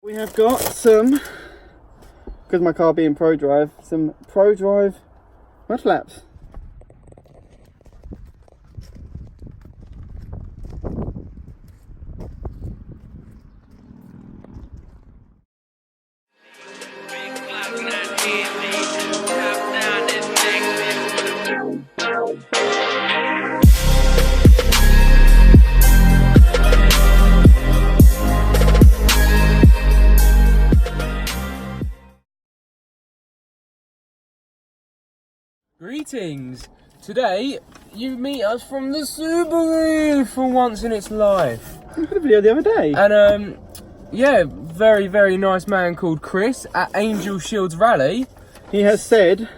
We have got some, because my car being Pro Drive, some Pro Drive Mudflaps. Greetings! Today you meet us from the Subaru for once in its life. We had a video the other day. And yeah, very nice man called Chris at Angel Shields Rally. He has said,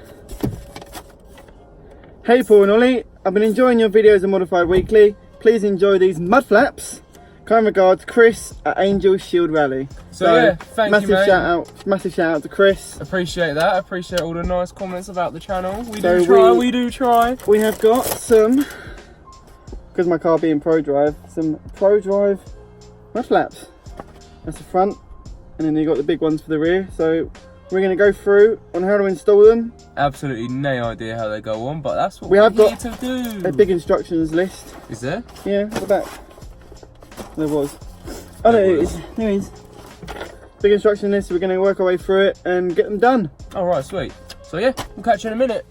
"Hey Paul and Ollie, I've been enjoying your videos on Modified Weekly. Please enjoy these Mudflaps. Kind regards, Chris at Angel Shield Rally." So yeah, thank you, mate. Massive shout out to Chris. Appreciate that. Appreciate all the nice comments about the channel. We do try. We have got some, because my car being Pro Drive, some Pro Drive Mudflaps. That's the front, and then you got the big ones for the rear. So we're going to go through on how to install them. Absolutely no idea how they go on, but that's what we have we're got here to do. A big instructions list. Is there? Yeah, at the back. There was. Oh, there it is. There it is. Big instruction list. We're going to work our way through it and get them done. Alright, sweet. So yeah, we'll catch you in a minute.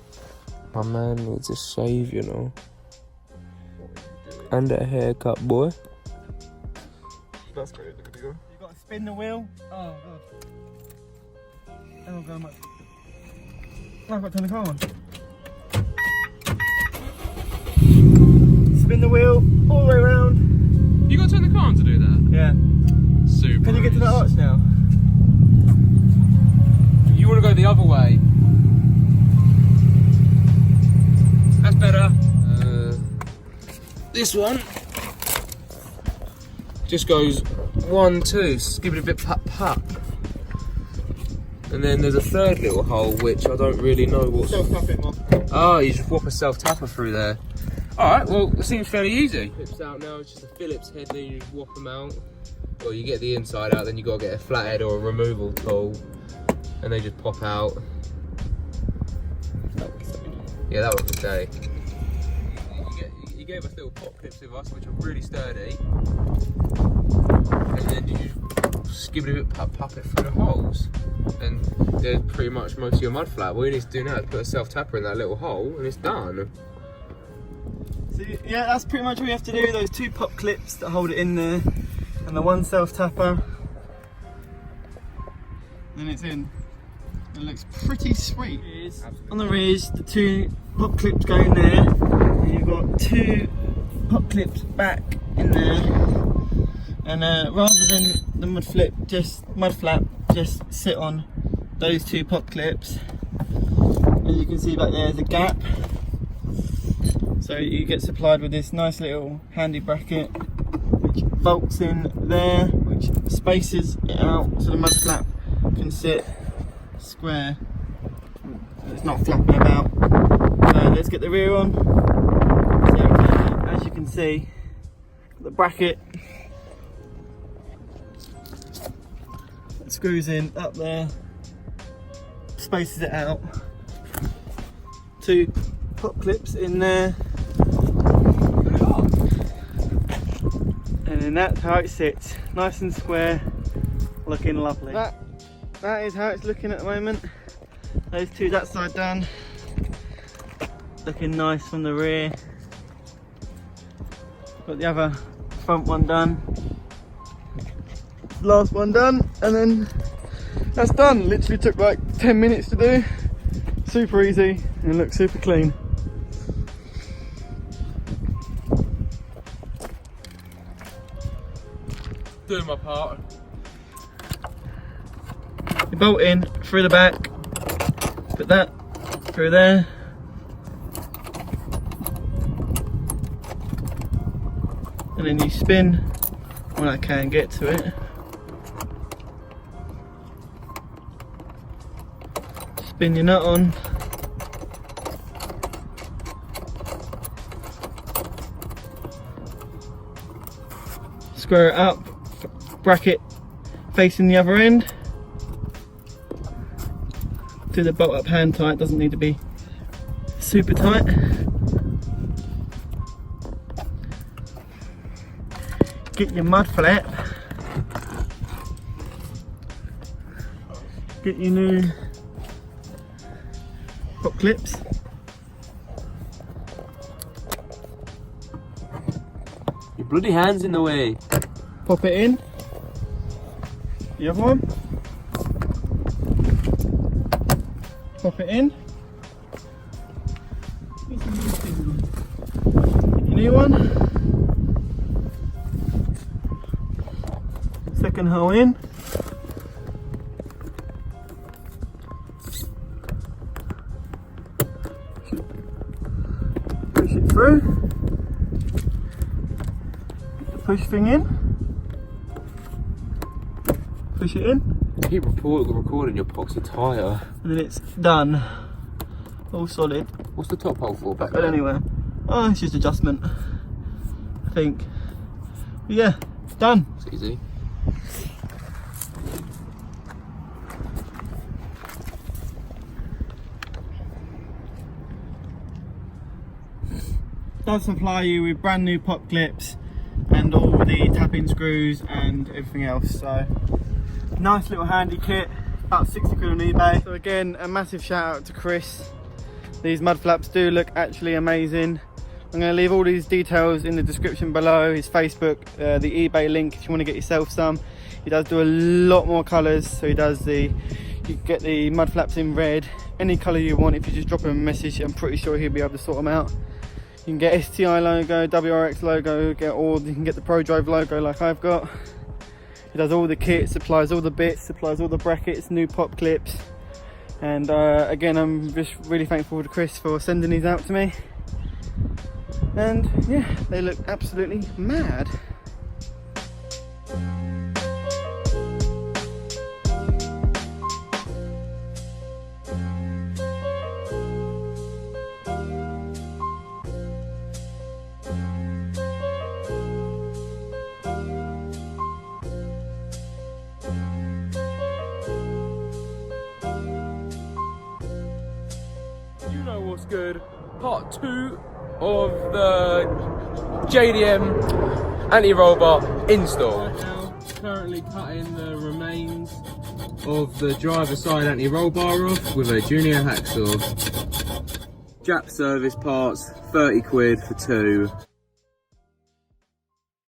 My man needs a shave, you know. And a haircut, boy. That's great. Look at you. You got to spin the wheel. Oh god. Oh god, much. Oh, I've got to turn the car on. Spin the wheel all the way around. You got to turn the car on to do that? Yeah. Super. Can you get to that arch now? You want to go the other way. That's better. This one just goes 1, 2. Give it a bit pop. And then there's a third little hole which I don't really know what. Self-tapping one. Oh, you just whop a self-tapper through there. Alright, well, it seems fairly easy. Clips out now, it's just a Phillips head, then you just whop them out. Well, you get the inside out, then you got to get a flathead or a removal tool, and they just pop out. Yeah, that was the day. You gave us little pop clips with us, which are really sturdy, and then you just give it a bit pop it through the holes, and there's pretty much most of your mud flat. All you need to do now is put a self tapper in that little hole, and it's done. So yeah, that's pretty much what you have to do. Those 2 pop clips that hold it in there, and the 1 self tapper. Then it's in. It looks pretty sweet. On the rears, the 2 pop clips go in there. And you've got 2 pop clips back in there. And rather than the mudflap just sit on those 2 pop clips. As you can see back there, there's a gap. So you get supplied with this nice little handy bracket which bolts in there, which spaces it out so the mudflap can sit square. It's not flapping about. So let's get the rear on. So as you can see, the bracket screws in up there, spaces it out. 2 pop clips in there. And then that's how it sits, nice and square, looking lovely. That is how it's looking at the moment. Those 2 that side done, looking nice from the rear. Got the other front one done. Last one done, and then that's done. Literally took like 10 minutes to do. Super easy and looks super clean. Doing my part. You bolt in through the back, put that through there, and then you spin when I can get to it. Spin your nut on. Square it up, bracket facing the other end. Do the bolt up hand tight, doesn't need to be super tight. Get your mud flap. Get your new pop clips. Your bloody hand's in the way. Pop it in. The other one. Pop it in. Get your new one. Second hole in. Push it through. Get the push thing in. Push it in. Keep recording your epoxy tyre. And then it's done. All solid. What's the top hole for back But there? anyway, oh, it's just adjustment, I think. But yeah, done. It's easy. Does supply you with brand new pop clips and all the tap-in screws and everything else. So nice little handy kit, about 60 quid on eBay. So again, a massive shout out to Chris. These mud flaps do look actually amazing. I'm going to leave all these details in the description below, his Facebook, the eBay link if you want to get yourself some. He does do a lot more colours, so he does you can get the mud flaps in red, any colour you want. If you just drop him a message, I'm pretty sure he'll be able to sort them out. You can get STI logo, WRX logo, you can get the Pro Drive logo like I've got. He does all the kit, supplies all the bits, supplies all the brackets, new pop clips. And again, I'm just really thankful to Chris for sending these out to me. And yeah, they look absolutely mad. You know what's good? Part 2 of the JDM anti-roll bar install. Now, currently cutting the remains of the driver's side anti-roll bar off with a junior hacksaw. Jap service parts, 30 quid for 2.